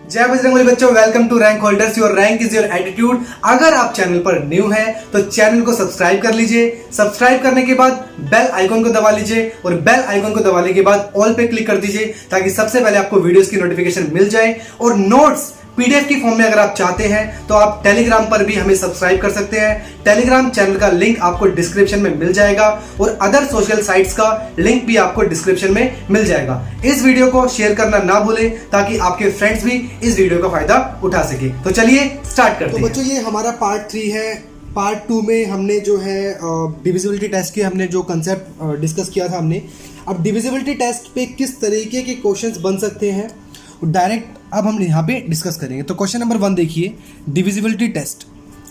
जय बजरंगबली बच्चों, welcome to rank holders. Your rank is your attitude. अगर आप चैनल पर न्यू हैं तो चैनल को सब्सक्राइब कर लीजिए। सब्सक्राइब करने के बाद बेल आइकन को दबा लीजिए और बेल आइकन को दबाने के बाद ऑल पे क्लिक कर दीजिए ताकि सबसे पहले आपको वीडियोस की नोटिफिकेशन मिल जाए। और नोट्स पीडीएफ की फॉर्म में अगर आप चाहते हैं तो आप टेलीग्राम पर भी हमें सब्सक्राइब कर सकते हैं। टेलीग्राम चैनल का लिंक आपको डिस्क्रिप्शन में मिल जाएगा और अदर सोशल साइट्स का लिंक भी आपको डिस्क्रिप्शन में मिल जाएगा। इस वीडियो को शेयर करना ना भूलें ताकि आपके फ्रेंड्स भी इस वीडियो का फायदा उठा सके। तो चलिए स्टार्ट करते हैं। तो बच्चों ये हमारा पार्ट 3 है। पार्ट 2 में हमने जो है डिविजिबिलिटी टेस्ट के हमने जो कंसेप्ट डिस्कस किया था हमने। अब डिविजिबिलिटी टेस्ट पे किस तरीके के क्वेश्चंस बन सकते हैं डायरेक्ट अब हम यहाँ पे डिस्कस करेंगे। तो क्वेश्चन नंबर 1 देखिए, डिविजिबिलिटी टेस्ट।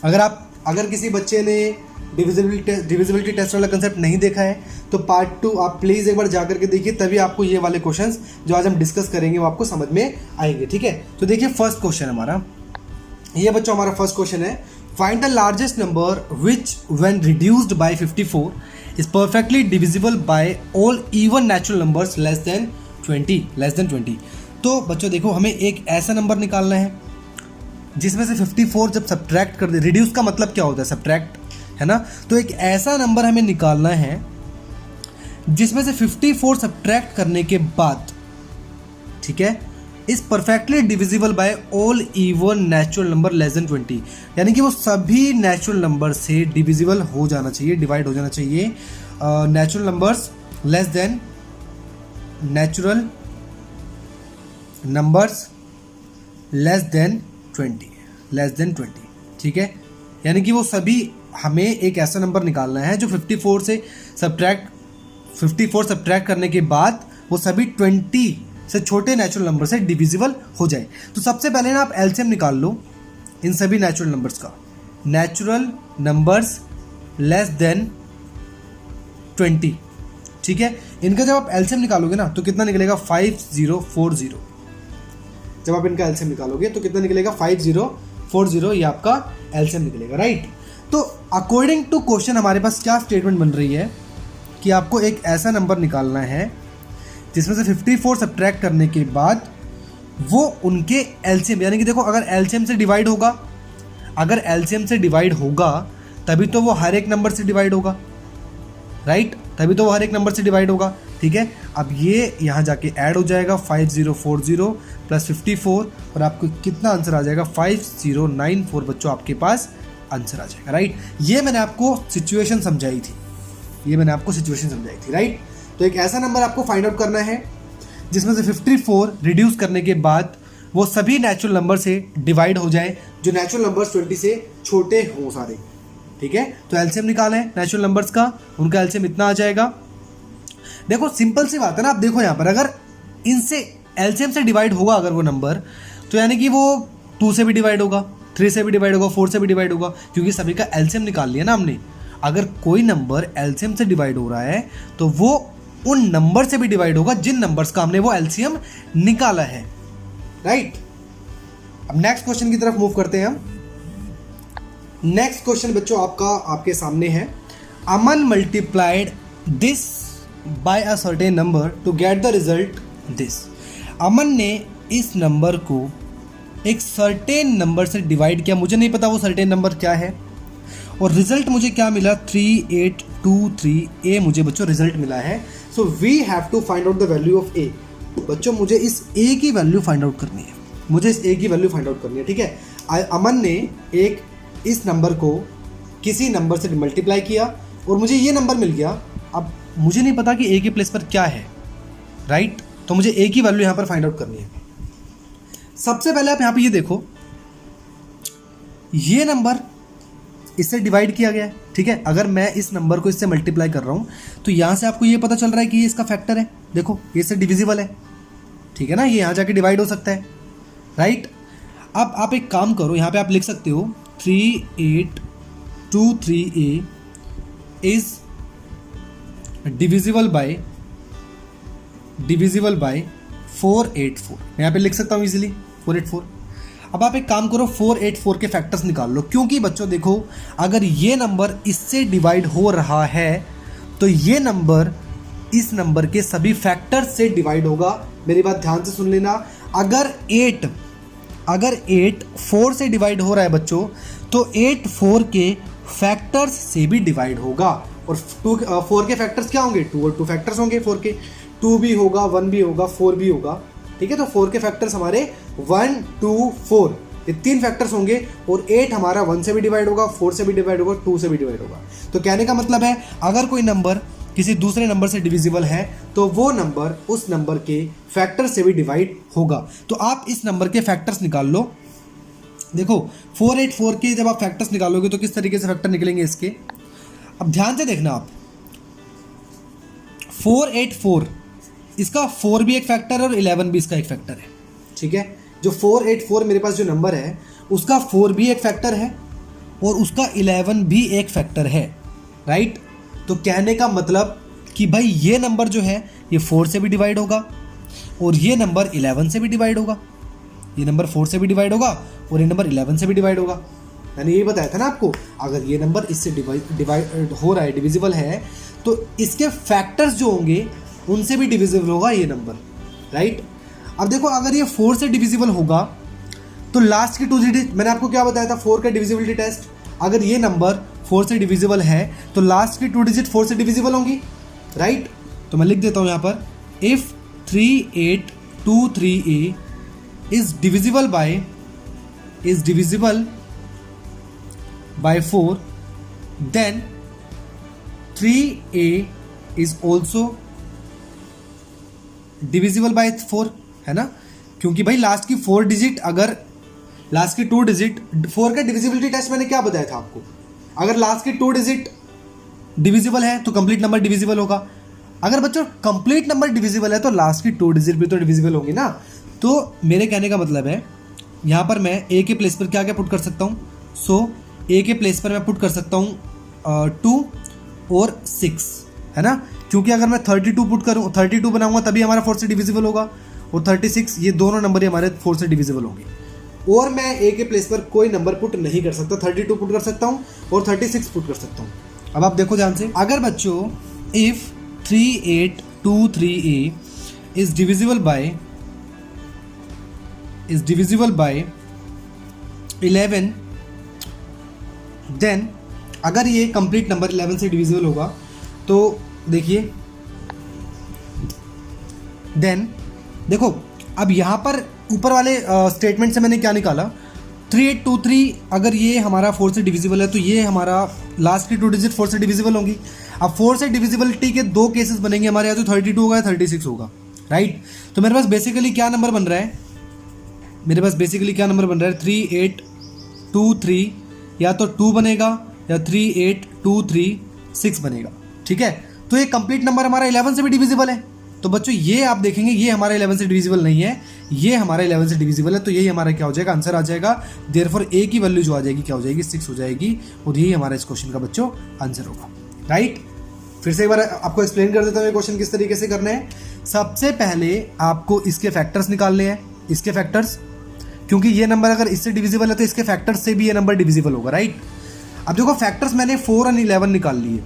अगर किसी बच्चे ने डिविजिबिलिटी टेस्ट वाला कंसेप्ट नहीं देखा है तो पार्ट 2 आप प्लीज़ एक बार जा करके देखिए, तभी आपको ये वाले क्वेश्चंस जो आज हम डिस्कस करेंगे वो आपको समझ में आएंगे। ठीक है, तो देखिए फर्स्ट क्वेश्चन हमारा ये बच्चों हमारा फर्स्ट क्वेश्चन है, find the largest number which when reduced by 54 is perfectly divisible by all even natural numbers less than 20। तो बच्चों देखो, हमें एक ऐसा नंबर निकालना है जिसमें से 54 जब सब्ट्रैक्ट कर दे, रिड्यूस का मतलब क्या होता है, सब्ट्रैक्ट है ना। तो एक ऐसा नंबर हमें निकालना है जिसमें से 54 सब्ट्रैक्ट करने के बाद, ठीक है, is perfectly divisible by all even natural number less than 20, यानी कि वो सभी नेचुरल नंबर से डिविजिबल हो जाना चाहिए, डिवाइड हो जाना चाहिए। Natural numbers less than natural numbers less than 20, ठीक है। यानी कि वो सभी, हमें एक ऐसा नंबर निकालना है जो 54 सब्ट्रैक्ट करने के बाद वो सभी 20 से छोटे नेचुरल नंबर से डिविजिबल हो जाए। तो सबसे पहले ना आप एलसीएम निकाल लो इन सभी नेचुरल नंबर्स का। नेचुरल नंबर्स लेस देन 20, ठीक है। इनका जब आप एलसीएम निकालोगे ना तो कितना निकलेगा, 5040। जब आप इनका एलसीएम निकालोगे तो कितना निकलेगा, 5040, ये आपका एलसीएम निकलेगा, राइट। तो अकॉर्डिंग टू क्वेश्चन हमारे पास क्या स्टेटमेंट बन रही है कि आपको एक ऐसा नंबर निकालना है जिसमें से 54 सब्ट्रैक्ट करने के बाद वो उनके एलसीएम, यानी कि देखो अगर एलसीएम से डिवाइड होगा तभी तो वो हर एक नंबर से डिवाइड होगा, राइट, तभी तो वो हर एक नंबर से डिवाइड होगा, ठीक है। अब ये यहाँ जाके ऐड हो जाएगा 5040 प्लस 54 और आपको कितना आंसर आ जाएगा, 5094 बच्चों आपके पास आंसर आ जाएगा, राइट। ये मैंने आपको सिचुएशन समझाई थी, राइट। तो एक ऐसा नंबर आपको फाइंड आउट करना है जिसमें से 54 रिड्यूस करने के बाद वो सभी नेचुरल नंबर से डिवाइड हो जाए जो नेचुरल नंबर्स 20 से छोटे हों सारे, ठीक है। तो एलसीएम निकालें नेचुरल नंबर्स का, उनका एलसीएम इतना आ जाएगा। देखो सिंपल सी बात है ना, आप देखो यहाँ पर अगर इनसे एलसीएम से डिवाइड होगा अगर वो नंबर, तो यानी कि वो 2 से भी डिवाइड होगा, 3 से भी डिवाइड होगा, 4 से भी डिवाइड होगा, क्योंकि सभी का एलसीएम निकाल लिया ना हमने। अगर कोई नंबर एलसीएम से डिवाइड हो रहा है तो वो उन नंबर से भी डिवाइड होगा जिन नंबर्स का हमने वो एलसीएम निकाला है, राइट। अब नेक्स्ट क्वेश्चन की तरफ मूव करते हैं हम। नेक्स्ट क्वेश्चन बच्चों आपके सामने है, Aman multiplied this by a certain number to get the result this. Aman ने इस नंबर को एक सर्टेन नंबर से डिवाइड किया, मुझे नहीं पता वो सर्टेन नंबर क्या है, और रिजल्ट मुझे क्या मिला, 3823A मुझे बच्चों रिजल्ट मिला है। So we have to find out the value of A. बच्चों मुझे इस ए की वैल्यू फाइंड आउट करनी है, ठीक है। अमन ने इस नंबर को किसी नंबर से मल्टीप्लाई किया और मुझे ये नंबर मिल गया। अब मुझे नहीं पता कि ए के प्लेस पर क्या है, राइट। तो मुझे ए की वैल्यू यहाँ पर फाइंड आउट करनी है। सबसे पहले आप यहाँ पे ये देखो, ये नंबर इससे डिवाइड किया गया है, ठीक है। अगर मैं इस नंबर को इससे मल्टीप्लाई कर रहा हूँ तो यहाँ से आपको ये पता चल रहा है कि ये इसका फैक्टर है, देखो ये इससे डिविजिबल है, ठीक है ना, ये यहाँ जाके डिवाइड हो सकता है, राइट। अब आप एक काम करो, यहाँ पे आप लिख सकते हो 3823A इज डिविजिबल बाय 484, मैं यहाँ पे लिख सकता हूँ इजीली 484। अब आप एक काम करो, 484 के फैक्टर्स निकाल लो, क्योंकि बच्चों देखो अगर ये नंबर इससे डिवाइड हो रहा है तो ये नंबर इस नंबर के सभी फैक्टर्स से डिवाइड होगा। मेरी बात ध्यान से सुन लेना, अगर 8 अगर 8 4 से डिवाइड हो रहा है बच्चों, तो 8 4 के फैक्टर्स से भी डिवाइड होगा। और 4 के फैक्टर्स क्या होंगे? 2 और 2 फैक्टर्स होंगे 4 के, 2 भी होगा, 1 भी होगा, 4 भी होगा। ठीक है, तो 4 के फैक्टर्स हमारे 1 2 4, ये 3 फैक्टर्स होंगे। और 8 हमारा 1 से भी डिवाइड होगा, 4 से भी डिवाइड होगा, 2 से भी डिवाइड होगा। तो कहने का मतलब है अगर कोई नंबर किसी दूसरे नंबर से डिविजिबल है तो वो नंबर उस नंबर के फैक्टर से भी डिवाइड होगा। तो आप इस नंबर के फैक्टर्स निकाल लो। देखो 484 के जब आप फैक्टर्स निकालोगे तो किस तरीके से फैक्टर निकलेंगे इसके, अब ध्यान से देखना आप। 484 इसका 4 भी एक फैक्टर है और 11 भी इसका एक फैक्टर है। ठीक है, जो 484 मेरे पास जो नंबर है उसका 4 भी एक फैक्टर है और उसका 11 भी एक फैक्टर है, राइट। तो कहने का मतलब कि भाई ये नंबर जो है ये 4 से भी डिवाइड होगा और ये नंबर 11 से भी डिवाइड होगा, ये नंबर 4 से भी डिवाइड होगा और ये नंबर 11 से भी डिवाइड होगा। मैंने यही बताया था ना आपको, अगर ये नंबर इससे डिवाइड हो रहा है, डिविजिबल है, तो इसके फैक्टर्स जो होंगे उनसे भी डिविजिबल होगा ये नंबर, राइट। अब देखो अगर ये 4 से डिविजिबल होगा तो लास्ट की 2 डिजिट, मैंने आपको क्या बताया था 4 का डिविजिबिलिटी टेस्ट, अगर ये नंबर 4 से डिविजिबल है तो लास्ट की 2 डिजिट 4 से डिविजिबल होंगी, राइट। तो मैं लिख देता हूँ यहाँ पर, if 3823A is divisible by 4, then 3A is also divisible by 4, है ना, क्योंकि भाई लास्ट की 4 डिजिट, अगर लास्ट की 2 डिजिट, 4 का डिविजिबिलिटी टेस्ट मैंने क्या बताया था आपको, अगर लास्ट की 2 डिजिट डिविजिबल है तो कंप्लीट नंबर डिविजिबल होगा। अगर बच्चों कंप्लीट नंबर डिविजिबल है तो लास्ट की 2 डिजिट भी तो डिविजिबल होंगी ना। तो मेरे कहने का मतलब है यहाँ पर मैं ए के प्लेस पर क्या क्या पुट कर सकता हूँ, सो ए के प्लेस पर मैं पुट कर सकता हूँ 2 और 6, है ना, क्योंकि अगर मैं 32 पुट करूँ, 32 बनाऊंगा तभी हमारा 4 से डिविजिबल होगा, और 36, ये दोनों नंबर ही हमारे 4 से डिविजिबल होंगे। और मैं ए के प्लेस पर कोई नंबर पुट नहीं कर सकता, 32 पुट कर सकता हूँ और 36 पुट कर सकता हूँ। अब आप देखो ध्यान से, अगर बच्चों if 3823A is divisible by 11, then अगर ये कंप्लीट नंबर 11 से डिविजिबल होगा तो देखिए, देन देखो अब यहाँ पर ऊपर वाले स्टेटमेंट से मैंने क्या निकाला, 3823 अगर ये हमारा 4 से डिविजिबल है तो ये हमारा लास्ट की 2 डिजिट 4 से डिविजिबल होंगी। अब 4 से डिविजिबिलिटी के 2 केसेस बनेंगे हमारे, या तो 32 होगा या 36 होगा, राइट। तो मेरे पास बेसिकली क्या नंबर बन रहा है, 3823 या तो 2 बनेगा या 38236 बनेगा, ठीक है। तो ये कंप्लीट नंबर हमारा 11 से भी डिविजिबल है। तो बच्चों ये आप देखेंगे ये हमारा 11 से डिविजिबल नहीं है, ये हमारा 11 से डिविजिबल है, तो यही हमारा क्या हो जाएगा, आंसर आ जाएगा। देयरफॉर ए की वैल्यू जो आ जाएगी क्या हो जाएगी, 6 हो जाएगी, और यही हमारा इस क्वेश्चन का बच्चों आंसर होगा, राइट। फिर से एक बार आपको एक्सप्लेन कर देता हूँ ये क्वेश्चन किस तरीके से करना है। सबसे पहले आपको इसके फैक्टर्स निकालने हैं, इसके फैक्टर्स, क्योंकि ये नंबर अगर इससे डिविजिबल है तो इसके फैक्टर्स से भी ये नंबर डिविजिबल होगा, राइट। अब देखो फैक्टर्स मैंने 4 और 11 निकाल लिए,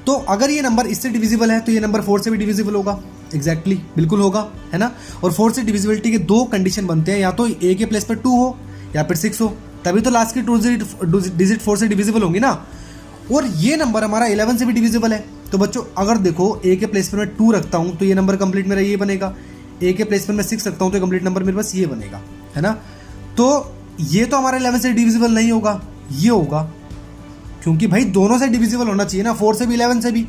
तो अगर ये नंबर इससे डिविजिबल है तो ये नंबर 4 से भी डिविजिबल होगा, एग्जैक्टली बिल्कुल होगा, है ना। और 4 से डिविजिबिलिटी के 2 कंडीशन बनते हैं, या तो ए के प्लेस पर 2 हो या फिर 6 हो, तभी तो लास्ट की 2 डिजिट 4 से डिविजिबल होंगी ना। और ये नंबर हमारा 11 से भी डिविजिबल है, तो बच्चों अगर देखो ए के प्लेस पर मैं 2 रखता हूँ तो ये नंबर कंप्लीट मेरा ये बनेगा, ए के प्लेस पर मैं 6 रखता हूँ तो कंप्लीट नंबर मेरे पास ये बनेगा, है ना। तो ये तो हमारा 11 से डिविजिबल नहीं होगा, ये होगा, क्योंकि भाई दोनों से डिविजिबल होना चाहिए ना, 4 से भी 11 से भी,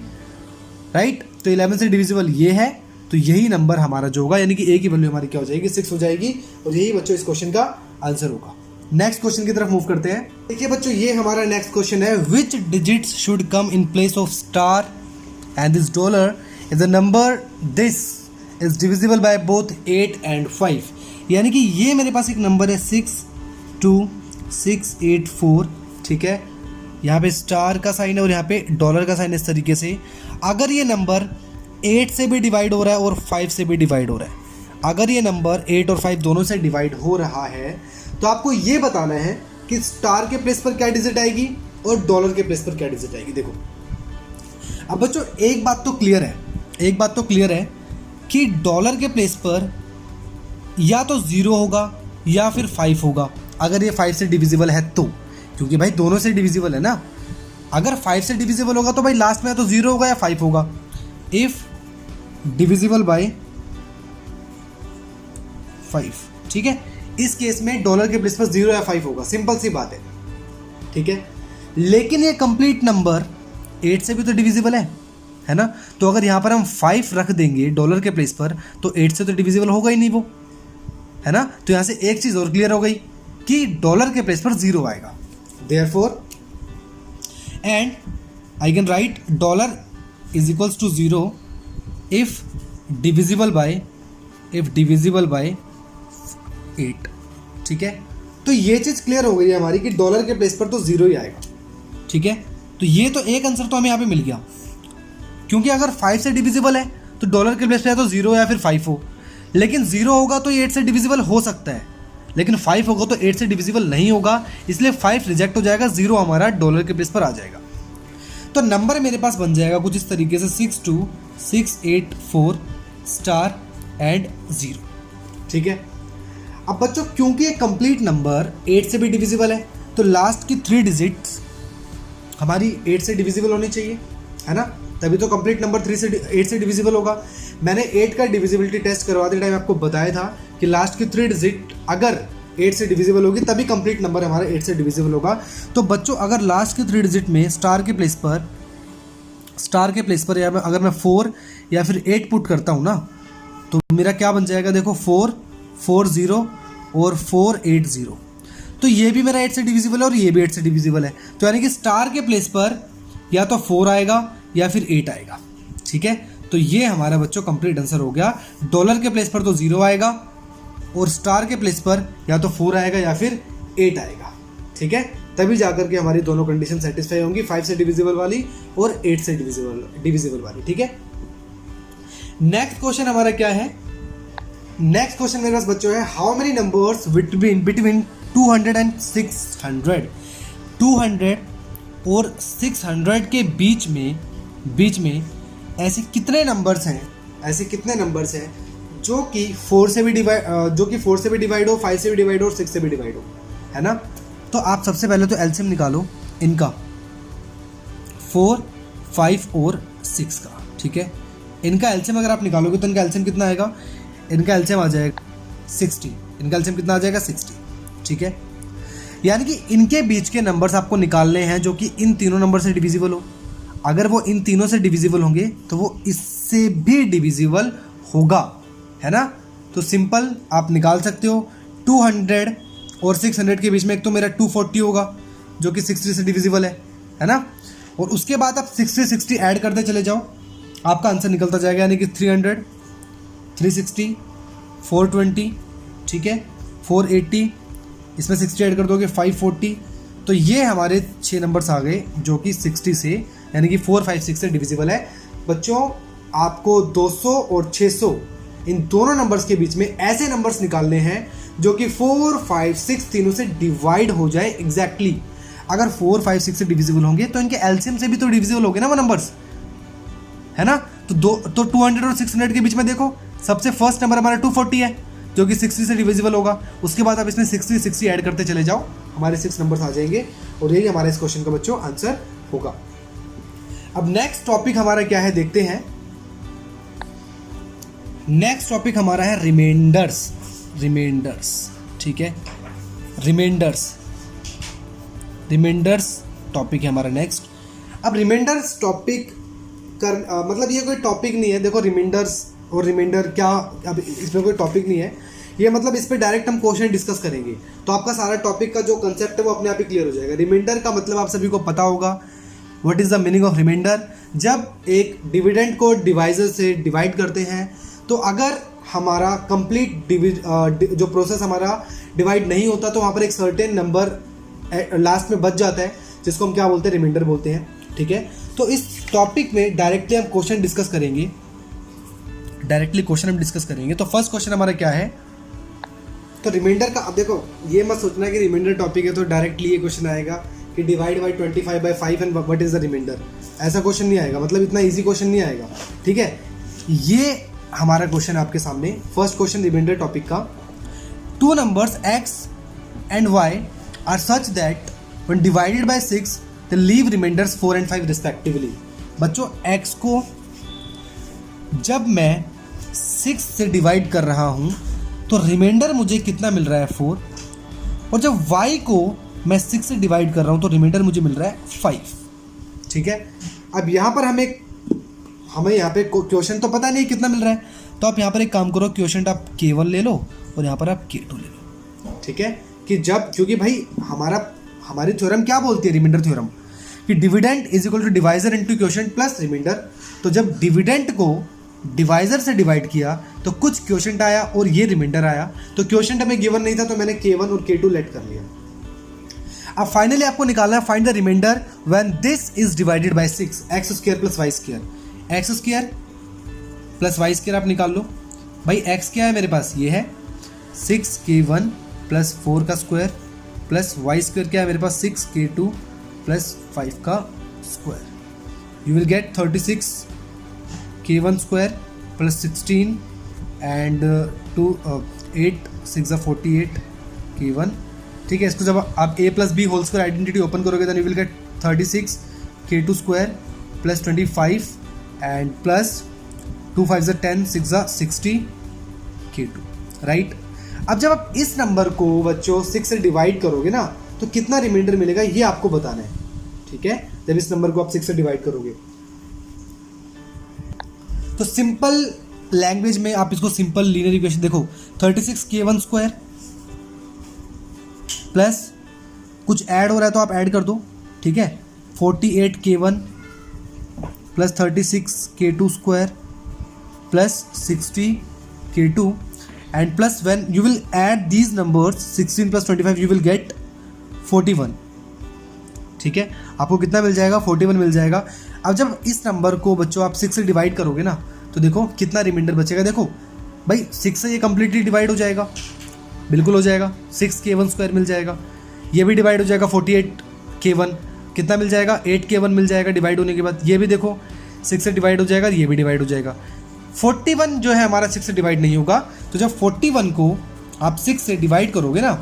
राइट। तो 11 से डिविजिबल ये है, तो यही नंबर हमारा जो होगा, यानी कि ए की वैल्यू हमारी क्या हो जाएगी, 6 हो जाएगी, और यही बच्चों इस क्वेश्चन का आंसर होगा। नेक्स्ट क्वेश्चन की तरफ मूव करते हैं। देखिए बच्चों ये हमारा नेक्स्ट क्वेश्चन है, which digits should come in place of star and this dollar is a number this is divisible by both 8 and 5। यानी कि ये मेरे पास एक नंबर है 62684, ठीक है, यहाँ पे स्टार का साइन है और यहाँ पे डॉलर का साइन है। इस तरीके से अगर ये नंबर 8 से भी डिवाइड हो रहा है और 5 से भी डिवाइड हो रहा है, अगर ये नंबर 8 और 5 दोनों से डिवाइड हो रहा है तो आपको ये बताना है कि स्टार के प्लेस पर क्या डिजिट आएगी और डॉलर के प्लेस पर क्या डिजिट आएगी। देखो अब बच्चों एक बात तो क्लियर है कि डॉलर के प्लेस पर या तो 0 होगा या फिर 5 होगा। अगर ये 5 से डिविजिबल है तो, क्योंकि भाई दोनों से डिविजिबल है ना। अगर 5 से डिविजिबल होगा तो भाई लास्ट में या तो 0 होगा या 5 होगा। इफ डिविजिबल बाय 5, ठीक है। इस केस में डॉलर के प्लेस पर 0 या 5 होगा, सिंपल सी बात है, ठीक है। लेकिन ये कंप्लीट नंबर 8 से भी तो डिविजिबल है ना। तो अगर यहाँ पर हम 5 रख देंगे डॉलर के प्लेस पर तो 8 से तो डिविजिबल होगा ही नहीं वो, है ना। तो यहाँ से एक चीज़ और क्लियर हो गई कि डॉलर के प्लेस पर 0 आएगा। Therefore and I can write dollar is equals to 0 if divisible by 8, ठीक है। तो ये चीज़ क्लियर हो गई है हमारी कि डॉलर के प्लेस पर तो 0 ही आएगा, ठीक है। तो ये तो एक आंसर तो हमें यहाँ पे मिल गया, क्योंकि अगर 5 से डिविजिबल है तो डॉलर के प्लेस पे या तो 0 या फिर 5 हो। लेकिन 0 होगा तो 8 से डिविजिबल हो सकता है, लेकिन 5 होगा तो 8 से डिविजिबल नहीं होगा, इसलिए 5 रिजेक्ट हो जाएगा, 0 हमारा डॉलर के प्लेस पर आ जाएगा। तो नंबर मेरे पास बन जाएगा कुछ इस तरीके से 62684 स्टार एंड 0, ठीक है। अब बच्चों क्योंकि ये कंप्लीट नंबर 8 से भी डिविजिबल है तो लास्ट की 3 डिजिट्स हमारी 8 से डिविजिबल होनी चाहिए, है ना। तभी तो कंप्लीट नंबर 8 से डिविजिबल होगा। मैंने 8 का डिविजिबिलिटी टेस्ट करवाते टाइम आपको बताया था कि लास्ट की 3 डिजिट अगर 8 से डिविजिबल होगी तभी कंप्लीट नंबर हमारा 8 से डिविजिबल होगा। तो बच्चों अगर लास्ट की 3 डिजिट में स्टार के प्लेस पर या अगर मैं 4 या फिर 8 पुट करता हूँ ना, तो मेरा क्या बन जाएगा, देखो 440 और 480। तो ये भी मेरा 8 से डिविजिबल है और ये भी 8 से डिविजिबल है। तो यानी कि स्टार के प्लेस पर या तो 4 आएगा या फिर 8 आएगा, ठीक है। तो ये हमारा बच्चों कंप्लीट आंसर हो गया। डॉलर के प्लेस पर तो 0 आएगा और स्टार के प्लेस पर या तो 4 आएगा या फिर 8 आएगा, ठीक है। तभी जाकर के हमारी दोनों कंडीशन सेटिस्फाई होंगी, 5 से डिविजिबल वाली और 8 से डिविजिबल वाली, ठीक है। नेक्स्ट क्वेश्चन हमारा क्या है, नेक्स्ट क्वेश्चन मेरे पास बच्चों है how many numbers between 200 and 600। 200 और 600 के बीच में ऐसे कितने नंबर्स हैं जो कि 4 से भी डिवाइड हो, 5 से भी डिवाइड हो और 6 से भी डिवाइड हो, है ना। तो आप सबसे पहले तो एलसीएम निकालो इनका, 4, 5 और 6 का, ठीक है। इनका एलसीएम अगर आप निकालोगे तो इनका एलसीएम कितना आएगा, इनका एलसीएम आ जाएगा 60। इनका एलसीएम कितना आ जाएगा 60, ठीक है। यानी कि इनके बीच के नंबर्स आपको निकालने हैं जो कि इन तीनों नंबर से डिविजिबल हो। अगर वो इन तीनों से डिविजिबल होंगे तो वो इससे भी डिविजिबल होगा, है ना। तो सिंपल आप निकाल सकते हो। 200 और 600 के बीच में एक तो मेरा 240 होगा जो कि 60 से डिविजिबल है ना। और उसके बाद आप 60 ऐड करते चले जाओ, आपका आंसर निकलता जाएगा, यानी कि 300, 360, 420, ठीक है, 480, इसमें 60 ऐड कर दोगे 540। तो ये हमारे 6 नंबर्स आ गए जो कि 60 से यानी कि 4, 5, 6 से डिविजिबल है। बच्चों आपको 200 और 600 इन दोनों नंबर्स के बीच में ऐसे नंबर्स निकालने हैं जो कि 4, 5, 6 तीनों से डिवाइड हो जाए एग्जैक्टली। अगर 4, 5, 6 से डिविजिबल होंगे तो इनके एलसीएम से भी तो डिविजिबल होंगे ना वो नंबर्स, है ना। तो 200 और 600 के बीच में देखो सबसे फर्स्ट नंबर हमारा 240 है जो कि 60 से डिविजिबल होगा। उसके बाद आप इसमें 60 ऐड करते चले जाओ, हमारे 6 नंबर्स आ जाएंगे और यही हमारे इस क्वेश्चन का बच्चों आंसर होगा। अब नेक्स्ट टॉपिक हमारा क्या है देखते हैं। नेक्स्ट टॉपिक हमारा है रिमाइंडर्स, ठीक है। रिमाइंडर्स टॉपिक है हमारा नेक्स्ट। अब रिमाइंडर्स टॉपिक मतलब ये कोई टॉपिक नहीं है। देखो रिमाइंडर्स और रिमाइंडर क्या, अब इसमें कोई टॉपिक नहीं है ये, मतलब इस पर डायरेक्ट हम क्वेश्चन डिस्कस करेंगे तो आपका सारा टॉपिक का जो कंसेप्ट है वो अपने आप ही क्लियर हो जाएगा। रिमाइंडर का मतलब आप सभी को पता होगा, what is the meaning of reminder. जब एक डिविडेंड को डिवाइजर से डिवाइड करते हैं तो अगर हमारा कंप्लीट जो प्रोसेस हमारा डिवाइड नहीं होता तो वहाँ पर एक सर्टेन नंबर लास्ट में बच जाता है जिसको हम क्या बोलते हैं, रिमाइंडर बोलते हैं, ठीक है। तो इस टॉपिक में डायरेक्टली हम क्वेश्चन डिस्कस करेंगे, तो फर्स्ट क्वेश्चन हमारा क्या है, तो रिमाइंडर का। अब देखो ये मत सोचना कि रिमाइंडर टॉपिक है तो डायरेक्टली ये क्वेश्चन आएगा कि divide by 25/5 and what is the reminder, ऐसा क्वेश्चन नहीं आएगा, मतलब इतना इजी क्वेश्चन नहीं आएगा, ठीक है। ये हमारा क्वेश्चन आपके सामने फर्स्ट क्वेश्चन रिमाइंडर टॉपिक का। two numbers x and y are such that when divided by 6 they leave remainders 4 and 5 respectively. बच्चों x को जब मैं 6 से डिवाइड कर रहा हूँ तो रिमाइंडर मुझे कितना मिल रहा है 4, और जब y को मैं 6 से डिवाइड कर रहा हूँ तो रिमाइंडर मुझे मिल रहा है 5. ठीक है, अब यहाँ पर हमें यहाँ पे क्वेश्चन तो पता नहीं कितना मिल रहा है, तो आप यहाँ पर एक काम करो, क्वेश्चन आप K1 ले लो और यहाँ पर आप K2 ले लो. ठीक है, कि जब, क्योंकि भाई हमारी थ्योरम क्या बोलती है, रिमाइंडर थ्योरम, कि dividend is equal to divisor into quotient plus reminder. तो जब डिविडेंड को डिवाइजर से डिवाइड किया तो कुछ क्वोशिएंट आया और ये रिमाइंडर आया, तो क्वोशिएंट हमें गिवन नहीं था तो मैंने K1 और K2 लेट कर लिया. अब फाइनली आपको निकालना है find the reminder when this is divided by 6, X square plus Y square. X square plus Y square आप निकाल लो. भाई एक्स क्या है मेरे पास, ये है 6K1 प्लस 4 का स्क्वायर प्लस वाई स्क्वायर क्या है मेरे पास 6K2 प्लस 5 का square. You will gate 36K1 square plus 16 and 8 6 48 K1. ठीक है, इसको जब आप a plus B whole square identity open करोगे तो you will get 36K2 square plus 25 and plus 2 5 10 6 60 K2. Right, अब जब आप इस नंबर को बच्चों 6 से डिवाइड करोगे ना तो कितना रिमाइंडर मिलेगा ये आपको बताना है. ठीक है, जब इस नंबर को आप 6 से डिवाइड करोगे तो सिंपल लैंग्वेज में आप इसको सिंपल लीनियर इक्वेशन देखो, 36K1 स्क्वायर प्लस कुछ ऐड हो रहा है तो आप ऐड कर दो. ठीक है, 48K1 plus 36K2 square plus 60K2 and plus when you will add these numbers 16 plus 25 you will gate 41. ठीक है, आपको कितना मिल जाएगा, 41 मिल जाएगा. अब जब इस नंबर को बच्चों आप 6 से डिवाइड करोगे ना तो देखो कितना रिमाइंडर बचेगा. देखो भाई 6 से ये कंप्लीटली डिवाइड हो जाएगा, बिल्कुल हो जाएगा, 6K1 स्क्वायर मिल जाएगा. ये भी डिवाइड हो जाएगा 48K1 कितना मिल जाएगा 8K1 मिल जाएगा डिवाइड होने के बाद. ये भी देखो 6 से डिवाइड हो जाएगा, ये भी डिवाइड हो जाएगा. 41 जो है हमारा 6 से डिवाइड नहीं होगा, तो जब 41 को आप 6 से डिवाइड करोगे ना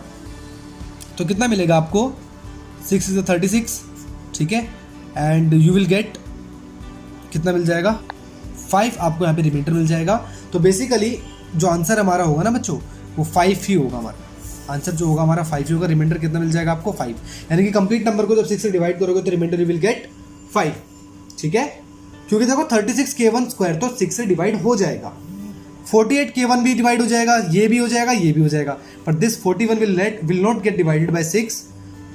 तो कितना मिलेगा आपको 6 इज 36. ठीक है, एंड यू विल गेट कितना मिल जाएगा 5 आपको यहाँ पे रिमाइंडर मिल जाएगा. तो बेसिकली जो आंसर हमारा होगा ना बच्चों वो 5 ही होगा. हमारा आंसर जो होगा हमारा 5 ही होगा. रिमाइंडर कितना मिल जाएगा आपको 5, यानी कि कंप्लीट नंबर को जब 6 से डिवाइड करोगे तो रिमाइंडर यू विल गेट 5. ठीक है, क्योंकि देखो 36K1 स्क्वायर तो 6 से डिवाइड हो जाएगा, 48K1 भी डिवाइड हो जाएगा, ये भी हो जाएगा, ये भी हो जाएगा, पर this 41 will not get divided by 6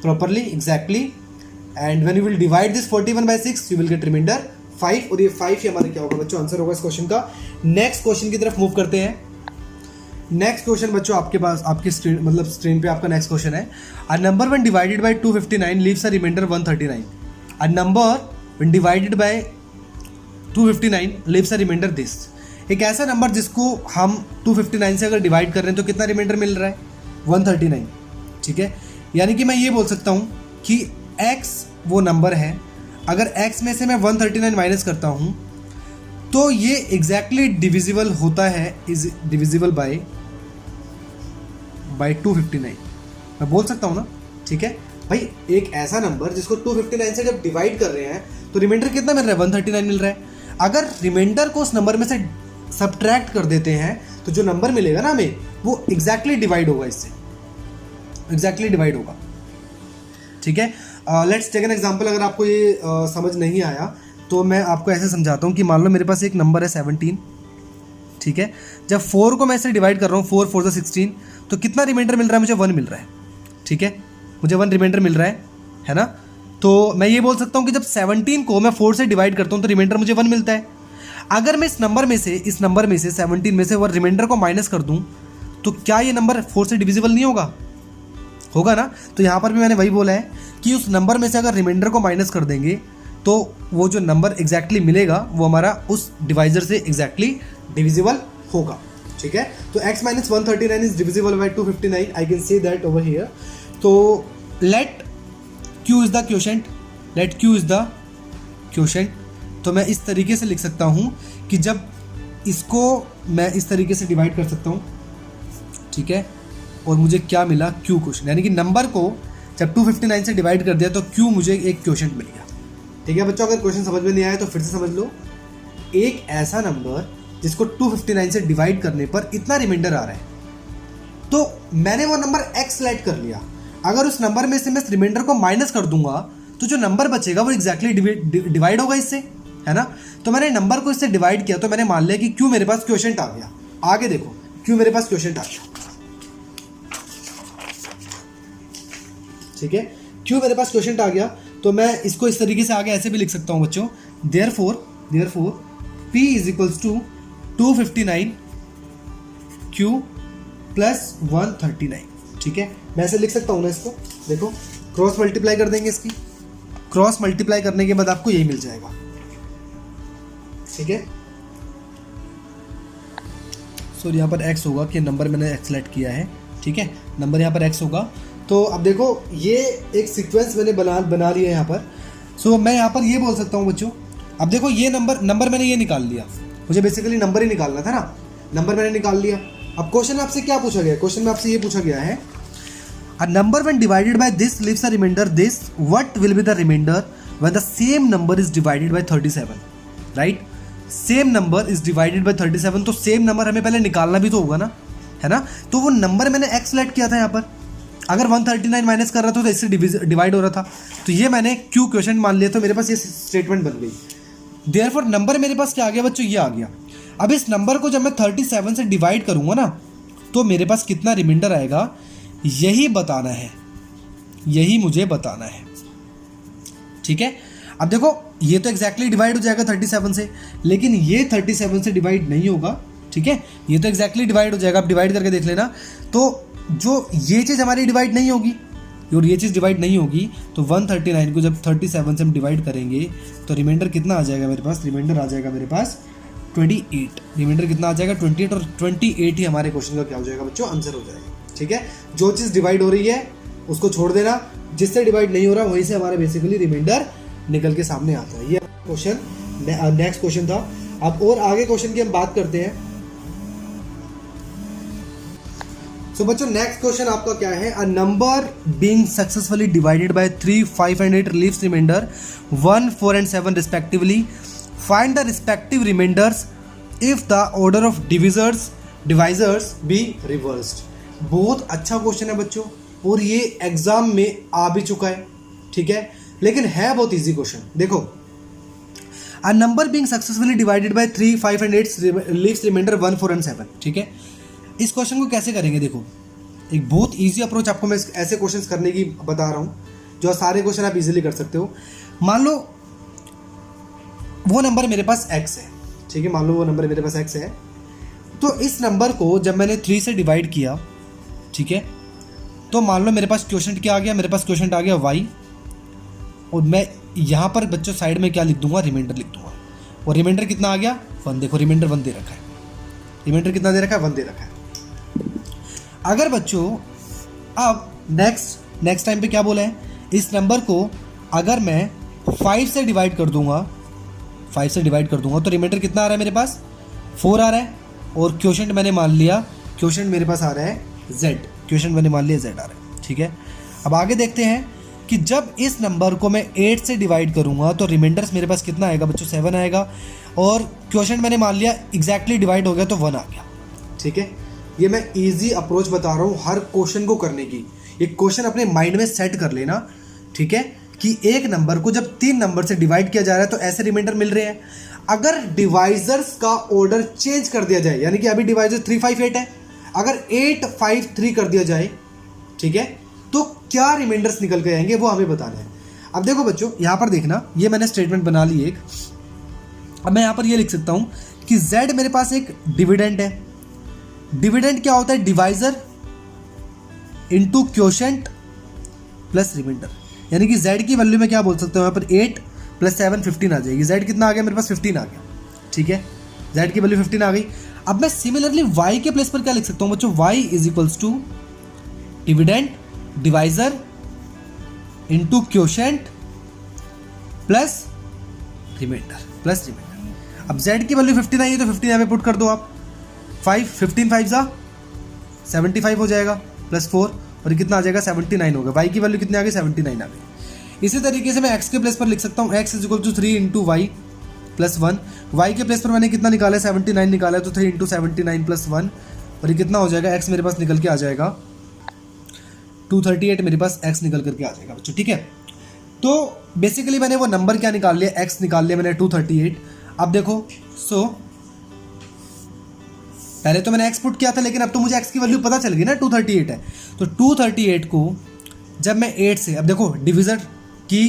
properly exactly, and when you will divide this 41 by 6 you will get reminder 5. और ये 5 ही हमारा क्या होगा बच्चों आंसर होगा इस क्वेश्चन का. नेक्स्ट क्वेश्चन की तरफ मूव करते हैं. नेक्स्ट क्वेश्चन बच्चों आपके पास आपकी स्क्रीन पे आपका नेक्स्ट क्वेश्चन है. A number when divided by 259 leaves a reminder 139. A number when divided by 259 leaves a reminder this. एक ऐसा नंबर जिसको हम 259 से अगर डिवाइड कर रहे हैं तो कितना रिमाइंडर मिल रहा है 139. ठीक है, यानी कि मैं ये बोल सकता हूँ कि x वो नंबर है, अगर x में से मैं 139 माइनस करता हूँ तो ये एग्जैक्टली डिविजिबल होता है, इज डिविजिबल बाय 259 मैं बोल सकता हूँ ना. ठीक है भाई, एक ऐसा नंबर जिसको 259 से जब डिवाइड कर रहे हैं तो रिमाइंडर कितना मिल रहा है 139 मिल रहा है. अगर रिमाइंडर को उस नंबर में से सब्ट्रैक्ट कर देते हैं तो जो नंबर मिलेगा ना हमें वो एग्जैक्टली डिवाइड होगा, इससे एग्जैक्टली डिवाइड होगा. ठीक है, लेट्स टेक एन एग्जांपल. अगर आपको ये समझ नहीं आया तो मैं आपको ऐसे समझाता हूँ कि मान लो मेरे पास एक नंबर है 17. ठीक है, जब 4 को मैं ऐसे डिवाइड कर रहा हूँ 4 4 16 तो कितना रिमाइंडर मिल रहा है मुझे 1 मिल रहा है. ठीक है, मुझे 1 रिमाइंडर मिल रहा है ना. तो मैं ये बोल सकता हूँ कि जब 17 को मैं 4 से डिवाइड करता हूँ तो रिमाइंडर मुझे 1 मिलता है. अगर मैं इस नंबर में से 17 में से वो रिमाइंडर को माइनस कर दूँ तो क्या ये नंबर 4 से डिविजिबल नहीं होगा, होगा ना. तो यहाँ पर भी मैंने वही बोला है कि उस नंबर में से अगर रिमाइंडर को माइनस कर देंगे तो वो जो नंबर एग्जैक्टली मिलेगा वो हमारा उस डिवाइजर से एग्जैक्टली डिविजिबल होगा. ठीक है, तो x minus 139 is divisible by 259. I can say that over here. तो let q is the quotient, let q is the quotient. तो मैं इस तरीके से लिख सकता हूँ कि जब इसको मैं इस तरीके से डिवाइड कर सकता हूँ. ठीक है, और मुझे क्या मिला, क्यू क्वेश्चन, यानी कि नंबर को जब 259 से डिवाइड कर दिया तो क्यू मुझे एक क्वेश्चन मिल गया। ठीक है बच्चों, अगर क्वेश्चन समझ में नहीं आया तो फिर से समझ लो। एक ऐसा नंबर जिसको 259 से डिवाइड करने पर इतना रिमाइंडर आ रहा है, तो मैंने वो नंबर x सेलेक्ट कर लिया। अगर उस नंबर में से मैं इस रिमाइंडर को माइनस कर दूंगा तो जो नंबर बचेगा वो एग्जैक्टली डिवाइड होगा इससे, है ना। तो मैंने नंबर को इससे डिवाइड किया, तो मैंने मान लिया कि क्यों मेरे पास क्वोशिएंट आ गया। आगे देखो क्यों मेरे पास क्वोशिएंट आ गया। ठीक है, क्यों मेरे पास क्वोशिएंट आ गया, तो मैं इसको इस तरीके से आगे ऐसे भी लिख सकता हूं बच्चों, therefore P is equals to 259 Q plus 139। ठीक है, मैं ऐसे लिख सकता हूं ना इसको। देखो क्रॉस मल्टीप्लाई कर देंगे, इसकी क्रॉस मल्टीप्लाई करने के बाद आपको यही मिल जाएगा। ठीक है, सो यहाँ पर x होगा कि नंबर मैंने x सेलेक्ट किया है। ठीक है, नंबर यहाँ पर x होगा। तो अब देखो ये एक सीक्वेंस मैंने बना लिया है यहाँ पर। सो मैं यहाँ पर ये बोल सकता हूँ बच्चों, अब देखो ये नंबर मैंने ये निकाल लिया, मुझे बेसिकली नंबर ही निकालना था ना, नंबर मैंने निकाल लिया। अब क्वेश्चन आपसे क्या पूछा गया है, क्वेश्चन में आपसे ये पूछा गया है, a number when divided by this leaves a reminder this, what will be the reminder when the same number is divided by 37, right. Same number is divided by 37, तो सेम नंबर हमें पहले निकालना भी तो होगा ना, है ना। तो वो नंबर मैंने x सेलेक्ट किया था यहाँ पर, अगर 139 माइनस कर रहा था तो इससे डिवाइड हो रहा था, तो ये मैंने क्यू क्वेश्चन मान लिया, तो मेरे पास ये स्टेटमेंट बन गई। देयरफॉर नंबर मेरे पास क्या आ गया बच्चों, ये आ गया। अब इस नंबर को जब मैं 37 से डिवाइड करूंगा ना, तो मेरे पास कितना रिमाइंडर आएगा, यही बताना है, यही मुझे बताना है। ठीक है, अब देखो ये तो एग्जैक्टली डिवाइड हो जाएगा 37 से, लेकिन ये 37 से डिवाइड नहीं होगा। ठीक है, ये तो एग्जैक्टली डिवाइड हो जाएगा, आप डिवाइड करके देख लेना। तो जो ये चीज़ हमारी डिवाइड नहीं होगी और ये चीज़ डिवाइड नहीं होगी, तो 139 को जब 37 से हम डिवाइड करेंगे तो रिमाइंडर कितना आ जाएगा मेरे पास, रिमाइंडर आ जाएगा मेरे पास 28। रिमाइंडर कितना आ जाएगा 28, और 28 ही हमारे क्वेश्चन का क्या हो जाएगा बच्चों, आंसर हो जाएगा। ठीक है, जो चीज़ डिवाइड हो रही है उसको छोड़ देना, जिससे डिवाइड नहीं हो रहा वहीं से हमारे बेसिकली रिमाइंडर निकल के सामने आता है। ये क्वेश्चन नेक्स्ट क्वेश्चन था। अब और आगे क्वेश्चन की हम बात करते हैं। तो बच्चों नेक्स्ट क्वेश्चन आपका क्या है, a number being successfully divided by 3, 5 and 8 leaves reminder 1, 4 and 7 respectively, find the respective reminders if the order of divisors be reversed. बहुत अच्छा क्वेश्चन है बच्चों, और ये एग्जाम में आ भी चुका है। ठीक है, लेकिन है बहुत इजी क्वेश्चन। देखो, a number being successfully divided by 3, 5 and 8 leaves reminder 1, 4 and 7। ठीक है, इस क्वेश्चन को कैसे करेंगे, देखो एक बहुत इजी अप्रोच आपको मैं ऐसे क्वेश्चंस करने की बता रहा हूँ, जो सारे क्वेश्चन आप इजीली कर सकते हो। मान लो वो नंबर मेरे पास x है। ठीक है, मान लो वो नंबर मेरे पास x है, तो इस नंबर को जब मैंने 3 से डिवाइड किया, ठीक है, तो मान लो मेरे पास क्वोशिएंट क्या आ गया, मेरे पास क्वोशिएंट आ गया y, और मैं यहाँ पर बच्चों साइड में क्या लिख दूंगा, रिमाइंडर लिख दूंगा। और रिमाइंडर कितना आ गया, 1। देखो रिमाइंडर 1 दे रखा है, रिमाइंडर कितना दे रखा है, 1 दे रखा है। अगर बच्चों अब नेक्स्ट टाइम पे क्या बोला है, इस नंबर को अगर मैं 5 से डिवाइड कर दूंगा, 5 से डिवाइड कर दूंगा, तो रिमाइंडर कितना आ रहा है मेरे पास, 4 आ रहा है। और क्वोशिएंट मैंने मान लिया, क्वोशिएंट मेरे पास आ रहा है z, क्वोशिएंट मैंने मान लिया z आ रहा है। ठीक है, अब आगे देखते हैं कि जब इस नंबर को मैं 8 से डिवाइड करूंगा तो रिमाइंडर्स मेरे पास कितना आएगा बच्चों, 7 आएगा। और क्वोशिएंट मैंने मान लिया एग्जैक्टली डिवाइड हो गया तो 1 आ गया। ठीक है, ये मैं इजी अप्रोच बता रहा हूँ हर क्वेश्चन को करने की। एक क्वेश्चन अपने माइंड में सेट कर लेना, ठीक है, कि एक नंबर को जब 3 नंबर से डिवाइड किया जा रहा है तो ऐसे रिमाइंडर मिल रहे हैं। अगर डिवाइजर्स का ऑर्डर चेंज कर दिया जाए, यानी कि अभी डिवाइजर 3, 5, 8 है, अगर 8, 5, 3 कर दिया जाए, ठीक है, तो क्या रिमाइंडर्स निकल के आएंगे वो हमें बताना है। अब देखो बच्चों यहाँ पर देखना, ये मैंने स्टेटमेंट बना ली एक। अब मैं यहाँ पर ये लिख सकता हूँ कि z मेरे पास एक डिविडेंड है। डिविडेंड क्या होता है, divisor into quotient plus reminder, यानी कि z की वैल्यू में क्या बोल सकता हूँ यहाँ पर 8 + 7 15 आ जाएगी। z कितना आ गया मेरे पास, 15 आ गया। ठीक है, z की वैल्यू 15 आ गई। अब मैं सिमिलरली y के प्लेस पर क्या लिख सकता हूँ बच्चों, y = dividend divisor into quotient plus reminder. अब z की वैल्यू 15 आई है तो 15 यहाँ पे पुट कर दो आप। 15 5 = 75 हो जाएगा। प्लस 4 और ये कितना आ जाएगा 79 होगा। वाई की वैल्यू कितनी आ गई 79 आ गई। इसी तरीके से मैं एक्स के प्लेस पर लिख सकता हूँ x is equal to 3 into Y plus 1। Y के प्लेस पर मैंने कितना निकाला है 79 निकाला है, तो 3 इंटू 79 प्लस 1 और ये कितना हो जाएगा x मेरे पास निकल के आ जाएगा 238 मेरे पास x निकल करके आ जाएगा बच्चों, ठीक है। तो बेसिकली मैंने वो नंबर क्या निकाल लिया, x निकाल लिया मैंने 238। अब देखो पहले तो मैंने x पुट किया था, लेकिन अब तो मुझे x की वैल्यू पता चल गई ना 238 है। तो 238 को जब मैं 8 से, अब देखो डिविजर की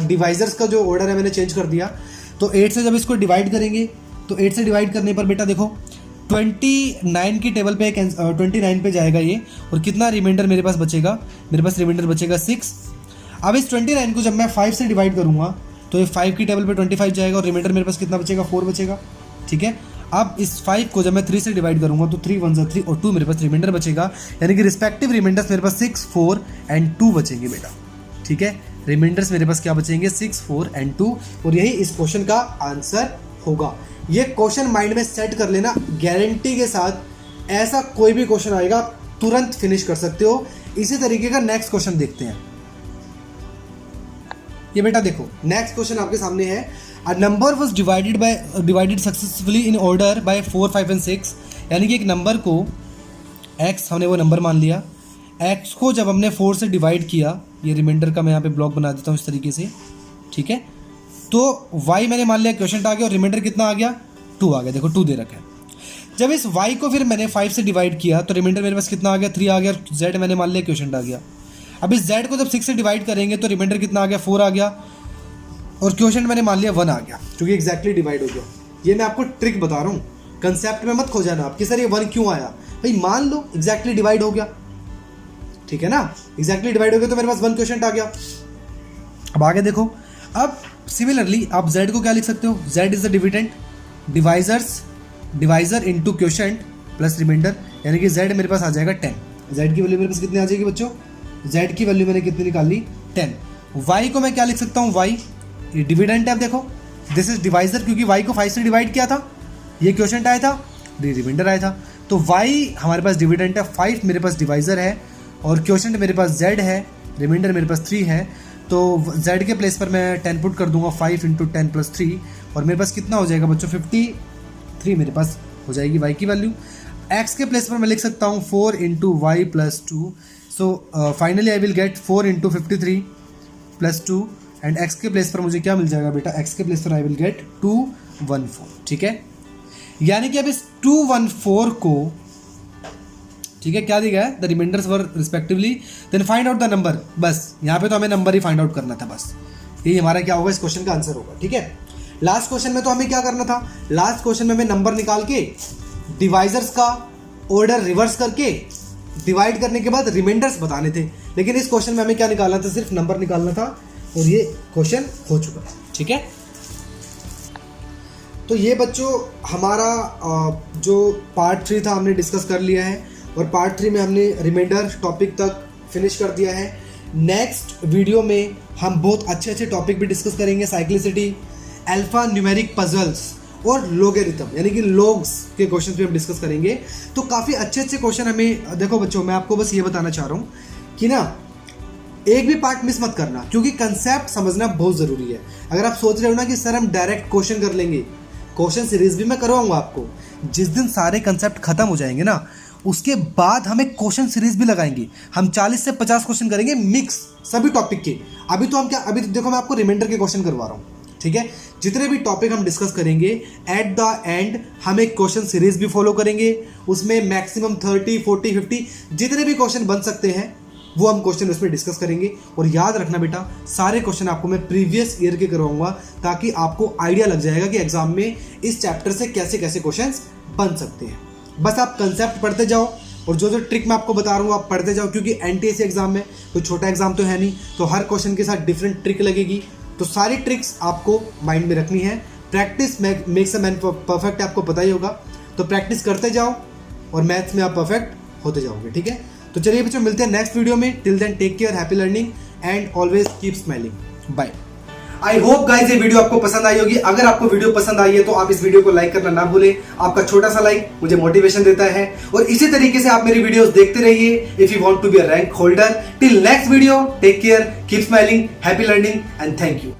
डिवाइजर्स का जो ऑर्डर है मैंने चेंज कर दिया। तो 8 से जब इसको डिवाइड करेंगे तो 8 से डिवाइड करने पर बेटा देखो 29 की टेबल पे 29 पे जाएगा ये, और कितना रिमाइंडर मेरे पास बचेगा, मेरे पास रिमाइंडर बचेगा 6। अब इस 29 को जब मैं 5 से डिवाइड करूँगा तो ये 5 की टेबल पे 25 जाएगा और रिमाइंडर मेरे पास कितना बचेगा 4 बचेगा, ठीक है। अब इस 5 को जब मैं 3 से डिवाइड करूँगा तो 3 1 3 और 2 मेरे पास रिमाइंडर बचेगा, यानी कि रिस्पेक्टिव रिमाइंडर्स मेरे पास 6 4 एंड 2 बचेंगे बेटा, ठीक है। रिमाइंडर्स मेरे पास क्या बचेंगे 6 4 एंड 2, और यही इस क्वेश्चन का आंसर होगा। ये क्वेश्चन माइंड में सेट कर लेना, गारंटी के साथ ऐसा कोई भी क्वेश्चन आएगा आप तुरंत फिनिश कर सकते हो। इसी तरीके का नेक्स्ट क्वेश्चन देखते हैं। ये बेटा देखो नेक्स्ट क्वेश्चन आपके सामने है। A number was divided successfully in order by 4 5 and 6, यानी कि एक नंबर को x हमने वो नंबर मान लिया, x को जब हमने 4 से डिवाइड किया, ये रिमाइंडर का मैं यहाँ पे ब्लॉक बना देता हूँ इस तरीके से, ठीक है। तो y मैंने मान लिया क्वोशंट आ गया और रिमाइंडर कितना आ गया 2 आ गया, देखो 2 दे रखा है। जब इस y को फिर मैंने 5 से डिवाइड किया तो रिमाइंडर मेरे पास कितना आ गया 3 आ गया, और z मैंने मान लिया क्वोशंट आ गया। अब इस z को जब 6 से डिवाइड करेंगे तो रिमाइंडर कितना आ गया 4 आ गया, और क्वोशंट मैंने मान लिया 1 आ गया, क्योंकि एग्जैक्टली डिवाइड हो गया। ये मैं आपको ट्रिक बता रहा हूँ, कंसेप्ट में मत खो जाना आप कि सर ये 1 क्यों आया, भाई मान लो एग्जैक्टली डिवाइड हो गया, ठीक है ना। एग्जैक्टली डिवाइड हो गया तो मेरे पास 1 क्वोशंट आ गया। अब आगे देखो, अब सिमिलरली आप z को क्या लिख सकते हो, z is the dividend, divisor into quotient plus reminder, यानी कि z मेरे पास आ जाएगा 10। z की वैल्यू मेरे पास कितनी आ जाएगी बच्चों, z की वैल्यू मैंने कितनी निकाली 10। y को मैं क्या लिख सकता हूँ, y ये डिविडेंड है। अब देखो दिस इज डिवाइजर, क्योंकि y को 5 से डिवाइड किया था, ये क्वोशंट आया था, ये रिमाइंडर आया था। तो y हमारे पास डिविडेंड है, 5 मेरे पास डिवाइजर है, और क्वोशंट मेरे पास z है, रिमाइंडर मेरे पास 3 है। तो z के प्लेस पर मैं 10 पुट कर दूंगा, 5 इंटू 10 प्लस 3, और मेरे पास कितना हो जाएगा बच्चों 53 मेरे पास हो जाएगी y की वैल्यू। x के प्लेस पर मैं लिख सकता हूँ 4 into Y plus 2, so finally I will get 4 into 53 plus 2, and x के प्लेस पर मुझे क्या मिल जाएगा बेटा, x के प्लेस पर आई विल गेट 214, ठीक है। यानी कि अब इस 214 को, ठीक है, क्या दिया है, the reminders were respectively, then find out the number. बस यहाँ पे तो हमें नंबर ही फाइंड आउट करना था, बस यही हमारा क्या होगा, इस क्वेश्चन का आंसर होगा, ठीक है। लास्ट क्वेश्चन में तो हमें क्या करना था, लास्ट क्वेश्चन में हमें नंबर निकाल के डिवाइजर्स का ऑर्डर रिवर्स करके डिवाइड करने के बाद रिमाइंडर्स बताने थे, लेकिन इस क्वेश्चन में हमें क्या निकालना था, सिर्फ नंबर निकालना था, और ये क्वेश्चन हो चुका है, ठीक है। तो ये बच्चों हमारा जो पार्ट 3 था हमने डिस्कस कर लिया है, और पार्ट 3 में हमने रिमाइंडर टॉपिक तक फिनिश कर दिया है। नेक्स्ट वीडियो में हम बहुत अच्छे अच्छे टॉपिक भी डिस्कस करेंगे, साइक्लिसिटी, अल्फा न्यूमेरिक पजल्स और लोगेरिथम, यानी कि लॉग्स के क्वेश्चन भी हम डिस्कस करेंगे। तो काफ़ी अच्छे अच्छे क्वेश्चन हमें, देखो बच्चों मैं आपको बस ये बताना चाह रहा हूँ कि ना एक भी पार्ट मिस मत करना, क्योंकि कंसेप्ट समझना बहुत ज़रूरी है। अगर आप सोच रहे हो ना कि सर हम डायरेक्ट क्वेश्चन कर लेंगे, क्वेश्चन सीरीज भी मैं करवाऊंगा आपको, जिस दिन सारे कंसेप्ट खत्म हो जाएंगे ना उसके बाद हम एक क्वेश्चन सीरीज भी लगाएंगे। हम 40 से 50 क्वेश्चन करेंगे मिक्स सभी टॉपिक के। अभी तो तो देखो मैं आपको रिमाइंडर के क्वेश्चन करवा रहा हूँ, ठीक है। जितने भी टॉपिक हम डिस्कस करेंगे एट द एंड हम एक क्वेश्चन सीरीज भी फॉलो करेंगे, उसमें मैक्सिमम 30 40 50 जितने भी क्वेश्चन बन सकते हैं वो हम क्वेश्चन उसमें डिस्कस करेंगे। और याद रखना बेटा, सारे क्वेश्चन आपको मैं प्रीवियस ईयर के करवाऊंगा, ताकि आपको आइडिया लग जाएगा कि एग्जाम में इस चैप्टर से कैसे कैसे क्वेश्चंस बन सकते हैं। बस आप कंसेप्ट पढ़ते जाओ, और जो जो ट्रिक मैं आपको बता रहा हूँ आप पढ़ते जाओ, क्योंकि एनटीएससी एग्जाम में कोई छोटा एग्जाम तो है नहीं, तो हर क्वेश्चन के साथ डिफरेंट ट्रिक लगेगी। तो सारी ट्रिक्स आपको माइंड में रखनी है। Practice makes a man perfect, आपको पता ही होगा, तो प्रैक्टिस करते जाओ और मैथ्स में आप परफेक्ट होते जाओगे, ठीक है। तो चलिए बच्चों मिलते हैं नेक्स्ट वीडियो में। Till then take care, happy learning and always keep smiling, bye. I hope guys ये वीडियो आपको पसंद आई होगी। अगर आपको वीडियो पसंद आई है तो आप इस वीडियो को लाइक करना ना भूलें। आपका छोटा सा लाइक मुझे मोटिवेशन देता है और इसी तरीके से आप मेरी वीडियोस देखते रहिए if you want to be a rank holder. Till next video, take care, keep smiling, happy learning and thank you.